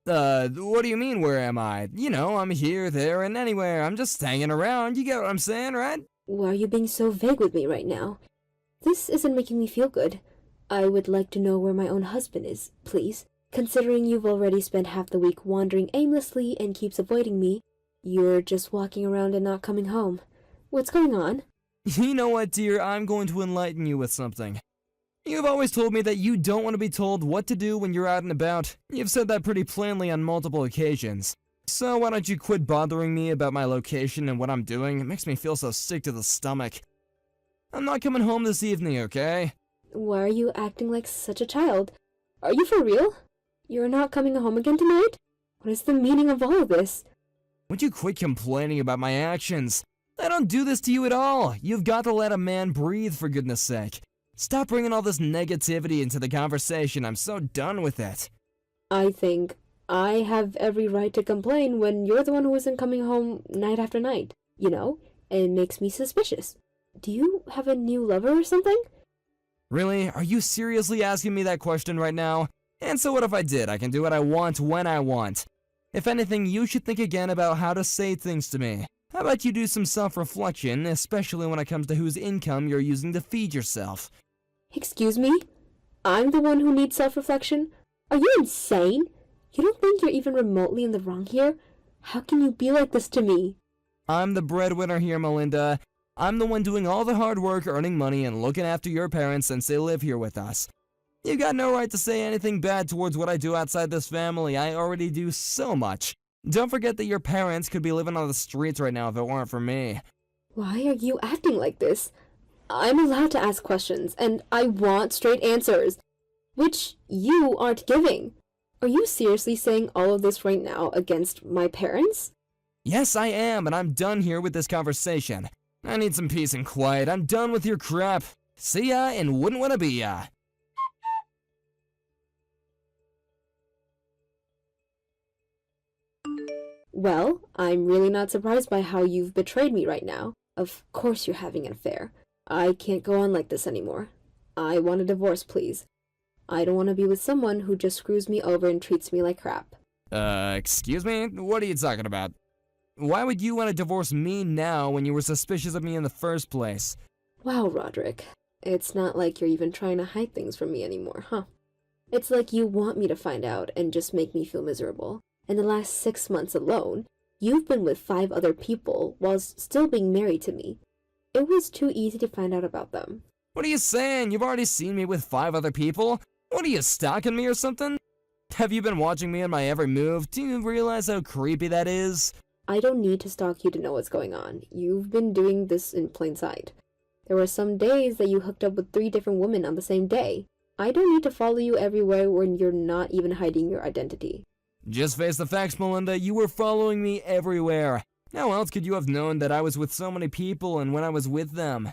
S4: What do you mean, where am I? You know, I'm here, there, and anywhere. I'm just hanging around. You get what I'm saying, right?
S3: Why are you being so vague with me right now? This isn't making me feel good. I would like to know where my own husband is, please. Considering you've already spent half the week wandering aimlessly and keeps avoiding me, you're just walking around and not coming home. What's going on?
S4: You know what, dear? I'm going to enlighten you with something. You've always told me that you don't want to be told what to do when you're out and about. You've said that pretty plainly on multiple occasions. So why don't you quit bothering me about my location and what I'm doing? It makes me feel so sick to the stomach. I'm not coming home this evening, okay?
S3: Why are you acting like such a child? Are you for real? You're not coming home again tonight? What is the meaning of all of this?
S4: Would you quit complaining about my actions? I don't do this to you at all. You've got to let a man breathe, for goodness sake. Stop bringing all this negativity into the conversation. I'm so done with it.
S3: I think I have every right to complain when you're the one who isn't coming home night after night. You know, it makes me suspicious. Do you have a new lover or something?
S4: Really? Are you seriously asking me that question right now? And so what if I did? I can do what I want when I want. If anything, you should think again about how to say things to me. How about you do some self-reflection, especially when it comes to whose income you're using to feed yourself?
S3: Excuse me? I'm the one who needs self-reflection? Are you insane? You don't think you're even remotely in the wrong here? How can you be like this to me?
S4: I'm the breadwinner here, Melinda. I'm the one doing all the hard work, earning money, and looking after your parents since they live here with us. You got no right to say anything bad towards what I do outside this family. I already do so much. Don't forget that your parents could be living on the streets right now if it weren't for me.
S3: Why are you acting like this? I'm allowed to ask questions, and I want straight answers, which you aren't giving. Are you seriously saying all of this right now against my parents?
S4: Yes, I am, and I'm done here with this conversation. I need some peace and quiet. I'm done with your crap. See ya, and wouldn't wanna be ya.
S3: Well, I'm really not surprised by how you've betrayed me right now. Of course you're having an affair. I can't go on like this anymore. I want a divorce, please. I don't want to be with someone who just screws me over and treats me like crap.
S4: Excuse me? What are you talking about? Why would you want to divorce me now when you were suspicious of me in the first place?
S3: Wow, Roderick. It's not like you're even trying to hide things from me anymore, huh? It's like you want me to find out and just make me feel miserable. In the last 6 months alone, you've been with 5 other people whilst still being married to me. It was too easy to find out about them.
S4: What are you saying? You've already seen me with 5 other people? What are you, stalking me or something? Have you been watching me in my every move? Do you realize how creepy that is?
S3: I don't need to stalk you to know what's going on. You've been doing this in plain sight. There were some days that you hooked up with 3 different women on the same day. I don't need to follow you everywhere when you're not even hiding your identity.
S4: Just face the facts, Melinda. You were following me everywhere. How else could you have known that I was with so many people and when I was with them?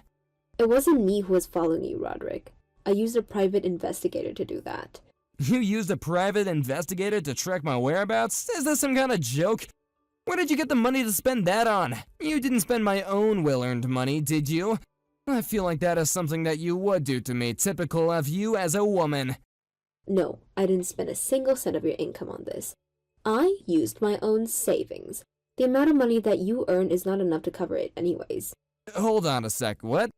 S3: It wasn't me who was following you, Roderick. I used a private investigator to do that.
S4: You used a private investigator to track my whereabouts? Is this some kind of joke? Where did you get the money to spend that on? You didn't spend my own well-earned money, did you? I feel like that is something that you would do to me, typical of you as a woman.
S3: No, I didn't spend a single cent of your income on this. I used my own savings. The amount of money that you earn is not enough to cover it anyways.
S4: Hold on a sec, what?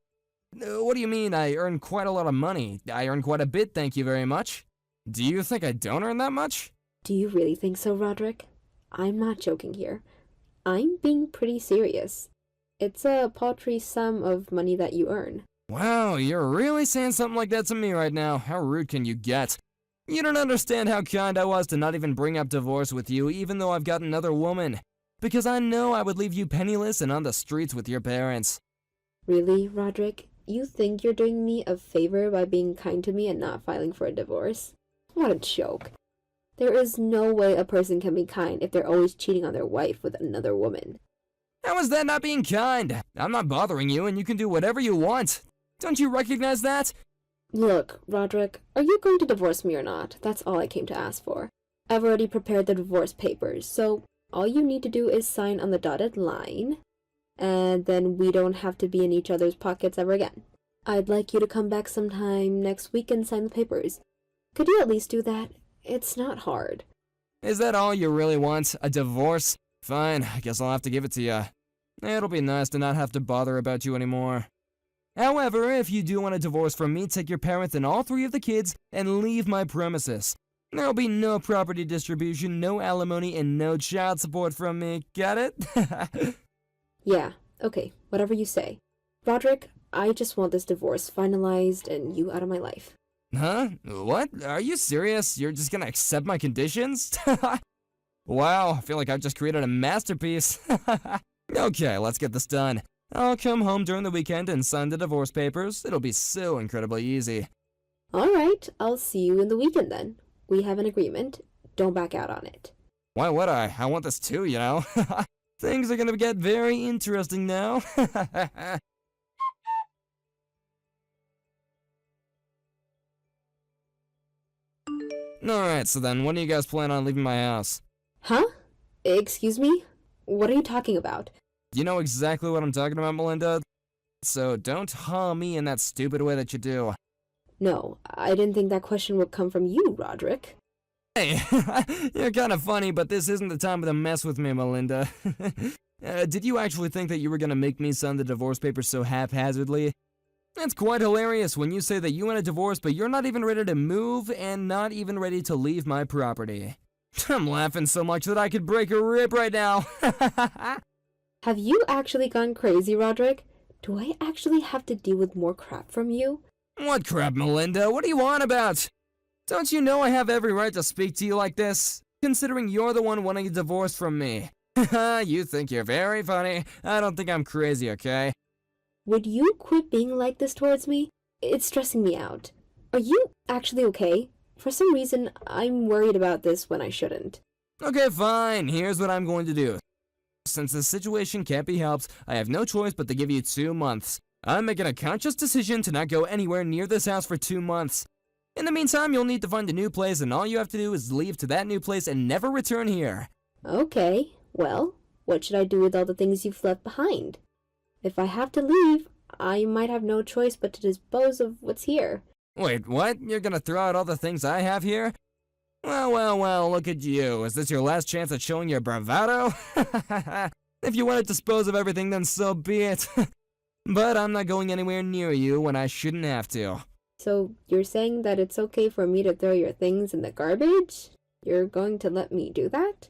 S4: What do you mean I earn quite a lot of money? I earn quite a bit, thank you very much. Do you think I don't earn that much?
S3: Do you really think so, Roderick? I'm not joking here. I'm being pretty serious. It's a paltry sum of money that you earn.
S4: Wow, you're really saying something like that to me right now. How rude can you get? You don't understand how kind I was to not even bring up divorce with you, even though I've got another woman. Because I know I would leave you penniless and on the streets with your parents.
S3: Really, Roderick? You think you're doing me a favor by being kind to me and not filing for a divorce? What a joke. There is no way a person can be kind if they're always cheating on their wife with another woman.
S4: How is that not being kind? I'm not bothering you and you can do whatever you want. Don't you recognize that?
S3: Look, Roderick, are you going to divorce me or not? That's all I came to ask for. I've already prepared the divorce papers, so all you need to do is sign on the dotted line, and then we don't have to be in each other's pockets ever again. I'd like you to come back sometime next week and sign the papers. Could you at least do that? It's not hard.
S4: Is that all you really want? A divorce? Fine, I guess I'll have to give it to you. It'll be nice to not have to bother about you anymore. However, if you do want a divorce from me, take your parents and all 3 of the kids and leave my premises. There'll be no property distribution, no alimony, and no child support from me. Got it?
S3: Yeah, okay, whatever you say. Roderick, I just want this divorce finalized and you out of my life.
S4: Huh? What? Are you serious? You're just gonna accept my conditions? Wow, I feel like I've just created a masterpiece. Okay, let's get this done. I'll come home during the weekend and sign the divorce papers. It'll be so incredibly easy.
S3: Alright, I'll see you in the weekend then. We have an agreement. Don't back out on it.
S4: Why would I? I want this too, you know? Things are gonna get very interesting now. Alright, so then, when do you guys plan on leaving my house?
S3: Huh? Excuse me? What are you talking about?
S4: You know exactly what I'm talking about, Melinda? So don't haw me in that stupid way that you do.
S3: No, I didn't think that question would come from you, Roderick.
S4: Hey, you're kind of funny, but this isn't the time to mess with me, Melinda. Did you actually think that you were gonna make me sign the divorce papers so haphazardly? It's quite hilarious when you say that you want a divorce, but you're not even ready to move and not even ready to leave my property. I'm laughing so much that I could break a rib right now.
S3: Have you actually gone crazy, Roderick? Do I actually have to deal with more crap from you?
S4: What crap, Melinda? What do you want about? Don't you know I have every right to speak to you like this? Considering you're the one wanting a divorce from me. You think you're very funny. I don't think I'm crazy, okay?
S3: Would you quit being like this towards me? It's stressing me out. Are you actually okay? For some reason, I'm worried about this when I shouldn't.
S4: Okay, fine. Here's what I'm going to do. Since the situation can't be helped, I have no choice but to give you 2 months. I'm making a conscious decision to not go anywhere near this house for 2 months. In the meantime, you'll need to find a new place, and all you have to do is leave to that new place and never return here.
S3: Okay, well, what should I do with all the things you've left behind? If I have to leave, I might have no choice but to dispose of what's here.
S4: Wait, what? You're gonna throw out all the things I have here? Well, look at you. Is this your last chance at showing your bravado? If you want to dispose of everything, then so be it. But I'm not going anywhere near you when I shouldn't have to.
S3: So, you're saying that it's okay for me to throw your things in the garbage? You're going to let me do that?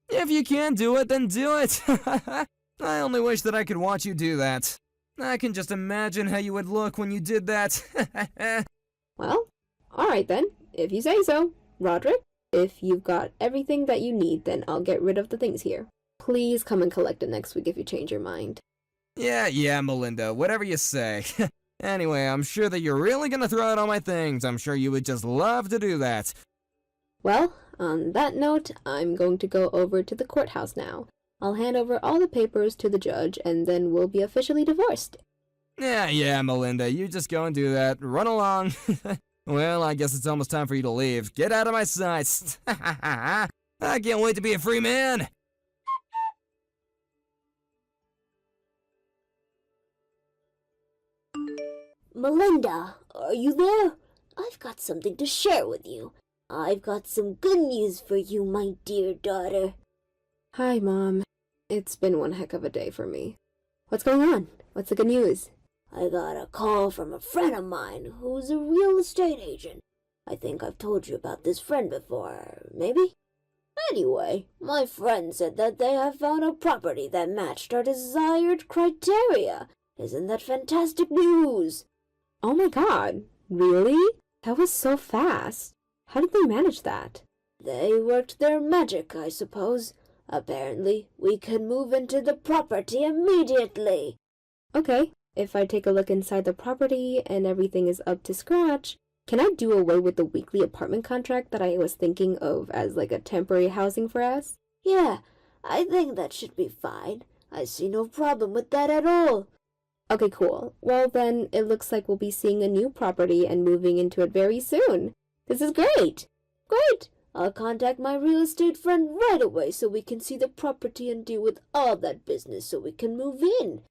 S4: If you can't do it, then do it. I only wish that I could watch you do that. I can just imagine how you would look when you did that.
S3: Well, alright then, if you say so. Roderick, if you've got everything that you need, then I'll get rid of the things here. Please come and collect it next week if you change your mind.
S4: Yeah, Melinda, whatever you say. Anyway, I'm sure that you're really gonna throw out all my things. I'm sure you would just love to do that.
S3: Well, on that note, I'm going to go over to the courthouse now. I'll hand over all the papers to the judge, and then we'll be officially divorced.
S4: Yeah, Melinda, you just go and do that. Run along. Well, I guess it's almost time for you to leave. Get out of my sights. I can't wait to be a free man.
S5: Melinda, are you there? I've got something to share with you. I've got some good news for you, my dear daughter.
S3: Hi, Mom. It's been one heck of a day for me. What's going on? What's the good news?
S5: I got a call from a friend of mine who's a real estate agent. I think I've told you about this friend before, maybe? Anyway, my friend said that they have found a property that matched our desired criteria. Isn't that fantastic news?
S3: Oh my god, really? That was so fast. How did they manage that?
S5: They worked their magic, I suppose. Apparently, we can move into the property immediately.
S3: Okay, if I take a look inside the property and everything is up to scratch, can I do away with the weekly apartment contract that I was thinking of as like a temporary housing for us?
S5: Yeah, I think that should be fine. I see no problem with that at all.
S3: Okay, cool. Well then, it looks like we'll be seeing a new property and moving into it very soon. This is great!
S5: Great! I'll contact my real estate friend right away so we can see the property and deal with all that business so we can move in.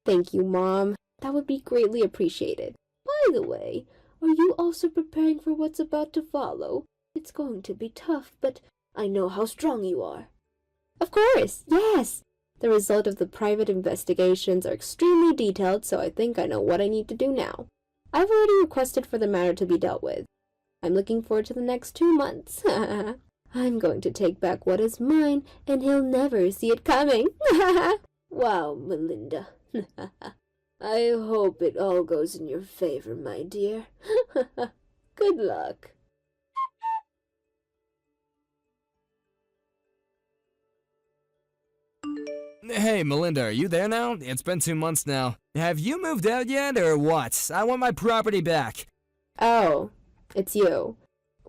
S3: Thank you, Mom. That would be greatly appreciated. By the way, are you also preparing for what's about to follow? It's going to be tough, but I know how strong you are. Of course, yes. The result of the private investigations are extremely detailed, so I think I know what I need to do now. I've already requested for the matter to be dealt with. I'm looking forward to the next 2 months. I'm going to take back what is mine, and he'll never see it coming.
S5: Wow, Melinda. I hope it all goes in your favor, my dear. Good luck.
S4: Hey, Melinda, are you there now? It's been 2 months now. Have you moved out yet, or what? I want my property back.
S3: Oh, it's you.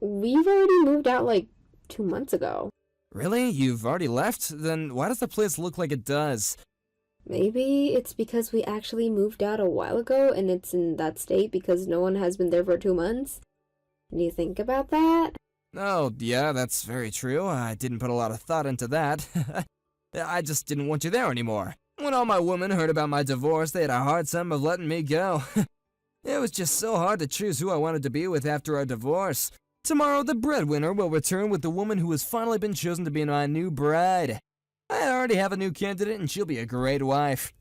S3: We've already moved out like 2 months ago.
S4: Really? You've already left? Then why does the place look like it does?
S3: Maybe it's because we actually moved out a while ago and it's in that state because no one has been there for 2 months. Can you think about that?
S4: Oh, yeah, that's very true. I didn't put a lot of thought into that. I just didn't want you there anymore. When all my women heard about my divorce, they had a hard time of letting me go. It was just so hard to choose who I wanted to be with after our divorce. Tomorrow, the breadwinner will return with the woman who has finally been chosen to be my new bride. I already have a new candidate, and she'll be a great wife.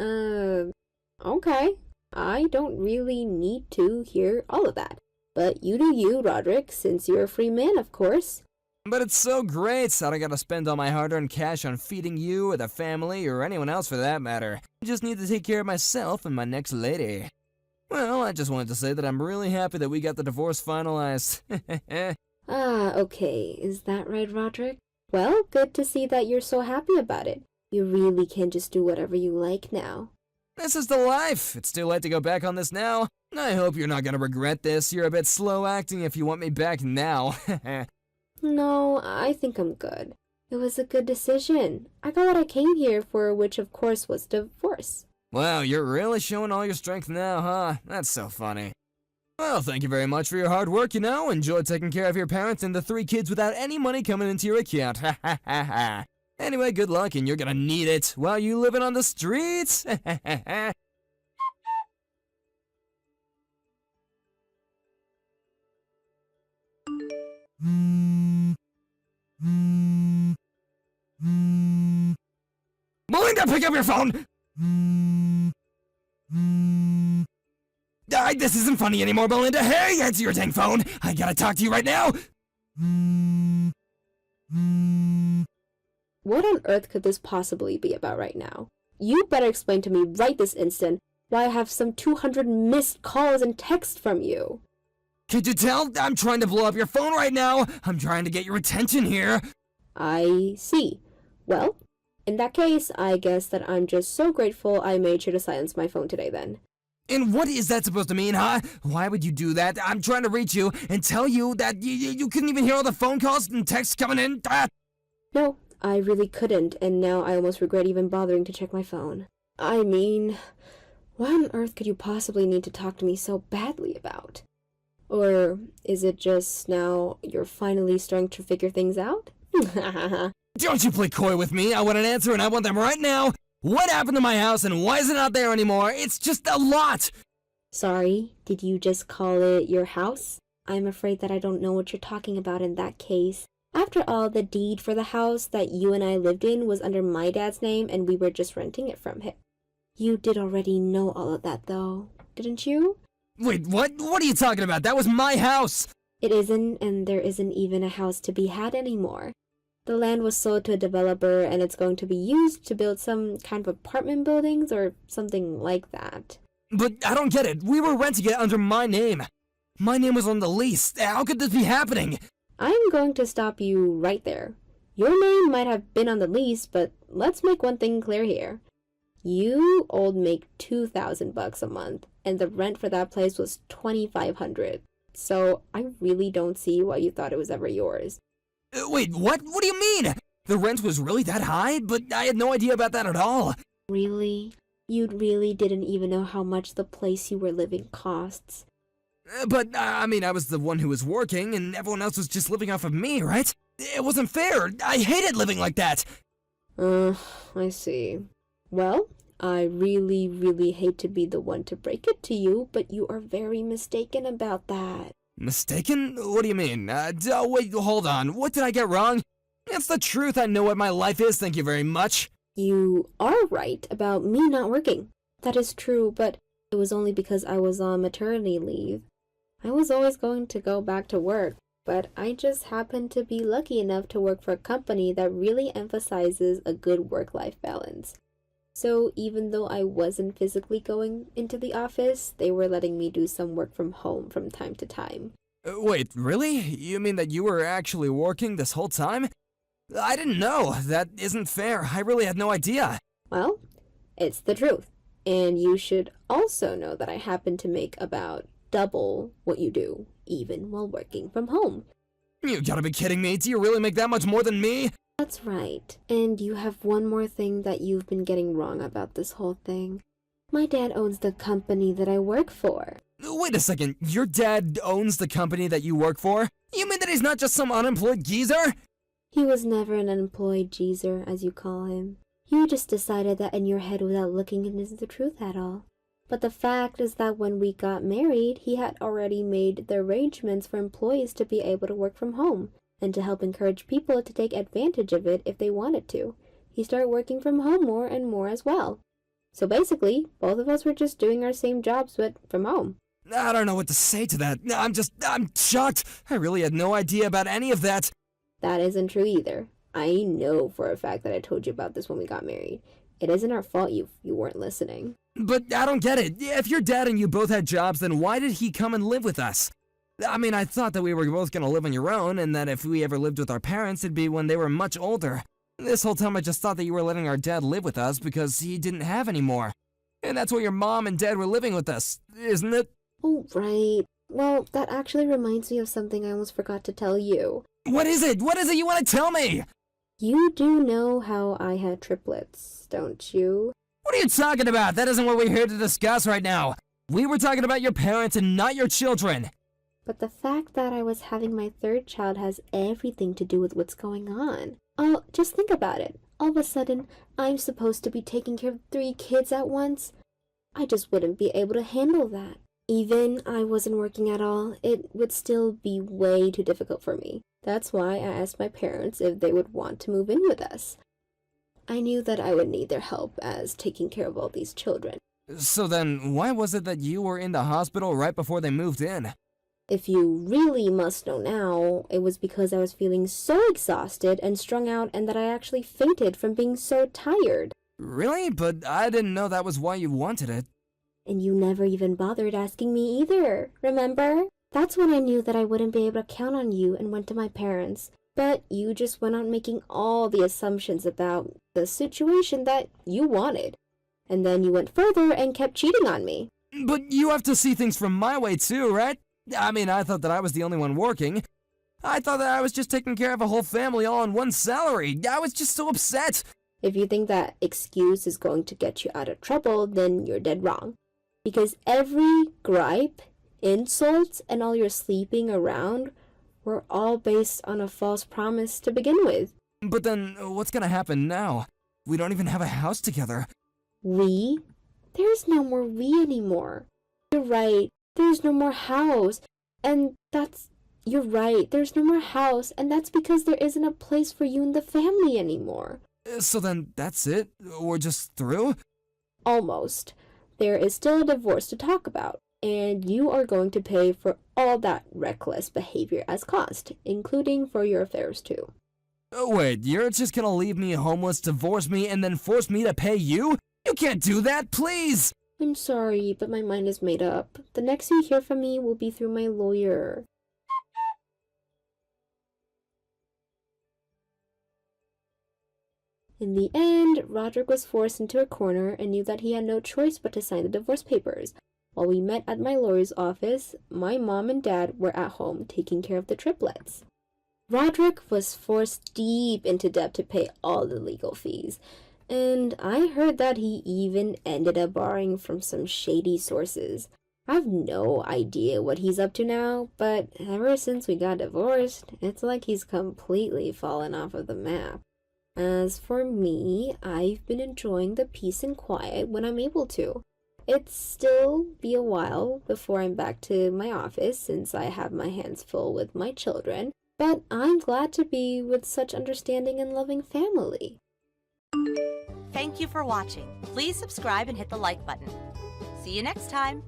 S3: Okay. I don't really need to hear all of that. But you do you, Roderick, since you're a free man, of course.
S4: But it's so great, I don't gotta spend all my hard-earned cash on feeding you or the family or anyone else for that matter. I just need to take care of myself and my next lady. Well, I just wanted to say that I'm really happy that we got the divorce finalized.
S3: Okay. Is that right, Roderick? Well, good to see that you're so happy about it. You really can just do whatever you like now.
S4: This is the life. It's too late to go back on this now. I hope you're not gonna regret this. You're a bit slow acting if you want me back now.
S3: No, I think I'm good. It was a good decision. I got what I came here for, which of course was divorce.
S4: Wow, you're really showing all your strength now, huh? That's so funny. Well, thank you very much for your hard work, Enjoy taking care of your parents and the 3 kids without any money coming into your account. Ha ha ha ha. Anyway, good luck, and you're gonna need it while you living on the streets. Melinda, pick up your phone! This isn't funny anymore, Melinda. Hey, answer your dang phone! I gotta talk to you right now!
S3: What on earth could this possibly be about right now? You better explain to me right this instant why I have some 200 missed calls and texts from you.
S4: Could you tell? I'm trying to blow up your phone right now. I'm trying to get your attention here.
S3: I see. Well, in that case, I guess that I'm just so grateful I made sure to silence my phone today then.
S4: And what is that supposed to mean, huh? Why would you do that? I'm trying to reach you and tell you that you couldn't even hear all the phone calls and texts coming in.
S3: No, I really couldn't, and now I almost regret even bothering to check my phone. I mean, what on earth could you possibly need to talk to me so badly about? Or is it just now you're finally starting to figure things out?
S4: Don't you play coy with me. I want an answer and I want them right now. What happened to my house and why is it not there anymore? It's just a lot.
S3: Sorry, did you just call it your house? I'm afraid that I don't know what you're talking about in that case. After all, the deed for the house that you and I lived in was under my dad's name and we were just renting it from him. You did already know all of that though, didn't you?
S4: Wait, what? What are you talking about? That was my house!
S3: It isn't, and there isn't even a house to be had anymore. The land was sold to a developer and it's going to be used to build some kind of apartment buildings or something like that.
S4: But I don't get it. We were renting it under my name. My name was on the lease. How could this be happening?
S3: I'm going to stop you right there. Your name might have been on the lease, but let's make one thing clear here. You old make $2,000 a month, and the rent for that place was $2,500. So I really don't see why you thought it was ever yours.
S4: Wait, what? What do you mean? The rent was really that high? But I had no idea about that at all.
S3: Really? You really didn't even know how much the place you were living costs.
S4: But, I mean, I was the one who was working, and everyone else was just living off of me, right? It wasn't fair. I hated living like that.
S3: I see. Well, I really, really hate to be the one to break it to you, but you are very mistaken about that.
S4: Mistaken? What do you mean? Wait, hold on. What did I get wrong? It's the truth. I know what my life is, thank you very much.
S3: You are right about me not working. That is true, but it was only because I was on maternity leave. I was always going to go back to work, but I just happened to be lucky enough to work for a company that really emphasizes a good work-life balance. So even though I wasn't physically going into the office, they were letting me do some work from home from time to time.
S4: Wait, really? You mean that you were actually working this whole time? I didn't know. That isn't fair. I really had no idea.
S3: Well, it's the truth. And you should also know that I happen to make about double what you do, even while working from home.
S4: You gotta be kidding me. Do you really make that much more than me?
S3: That's right. And you have one more thing that you've been getting wrong about this whole thing. My dad owns the company that I work for.
S4: Wait a second. Your dad owns the company that you work for? You mean that he's not just some unemployed geezer?
S3: He was never an unemployed geezer, as you call him. You just decided that in your head without looking into the truth at all. But the fact is that when we got married, he had already made the arrangements for employees to be able to work from home, and to help encourage people to take advantage of it if they wanted to. He started working from home more and more as well. So basically, both of us were just doing our same jobs, but from home.
S4: I don't know what to say to that. I'm shocked. I really had no idea about any of that.
S3: That isn't true either. I know for a fact that I told you about this when we got married. It isn't our fault you weren't listening.
S4: But I don't get it. If your dad and you both had jobs, then why did he come and live with us? I mean, I thought that we were both gonna live on your own, and that if we ever lived with our parents, it'd be when they were much older. This whole time I just thought that you were letting our dad live with us because he didn't have any more. And that's why your mom and dad were living with us, isn't it?
S3: Oh, right. Well, that actually reminds me of something I almost forgot to tell you.
S4: What is it? What is it you want to tell me?
S3: You do know how I had triplets, don't you?
S4: What are you talking about? That isn't what we're here to discuss right now. We were talking about your parents and not your children.
S3: But the fact that I was having my third child has everything to do with what's going on. Oh, just think about it. All of a sudden, I'm supposed to be taking care of 3 kids at once. I just wouldn't be able to handle that. Even I wasn't working at all, it would still be way too difficult for me. That's why I asked my parents if they would want to move in with us. I knew that I would need their help as taking care of all these children.
S4: So then, why was it that you were in the hospital right before they moved in?
S3: If you really must know now, it was because I was feeling so exhausted and strung out and that I actually fainted from being so tired.
S4: Really? But I didn't know that was why you wanted it.
S3: And you never even bothered asking me either, remember? That's when I knew that I wouldn't be able to count on you and went to my parents. But you just went on making all the assumptions about the situation that you wanted. And then you went further and kept cheating on me.
S4: But you have to see things from my way too, right? I mean, I thought that I was the only one working. I thought that I was just taking care of a whole family all on one salary. I was just so upset.
S3: If you think that excuse is going to get you out of trouble, then you're dead wrong. Because every gripe, insults, and all your sleeping around were all based on a false promise to begin with.
S4: But then, what's gonna happen now? We don't even have a house together.
S3: We? There's no more we anymore. You're right. There's no more house. You're right. There's no more house. And that's because there isn't a place for you in the family anymore.
S4: So then, that's it? We're just through?
S3: Almost. There is still a divorce to talk about. And you are going to pay for all that reckless behavior as cost, including for your affairs too.
S4: Oh, wait, you're just gonna leave me homeless, divorce me, and then force me to pay you? You can't do that, please!
S3: I'm sorry, but my mind is made up. The next you hear from me will be through my lawyer. In the end, Roderick was forced into a corner and knew that he had no choice but to sign the divorce papers. While we met at my lawyer's office, my mom and dad were at home taking care of the triplets. Roderick was forced deep into debt to pay all the legal fees, and I heard that he even ended up borrowing from some shady sources. I have no idea what he's up to now, but ever since we got divorced, it's like he's completely fallen off of the map. As for me, I've been enjoying the peace and quiet when I'm able to. It's still be a while before I'm back to my office since I have my hands full with my children, but I'm glad to be with such understanding and loving family.
S6: Thank you for watching. Please subscribe and hit the like button. See you next time.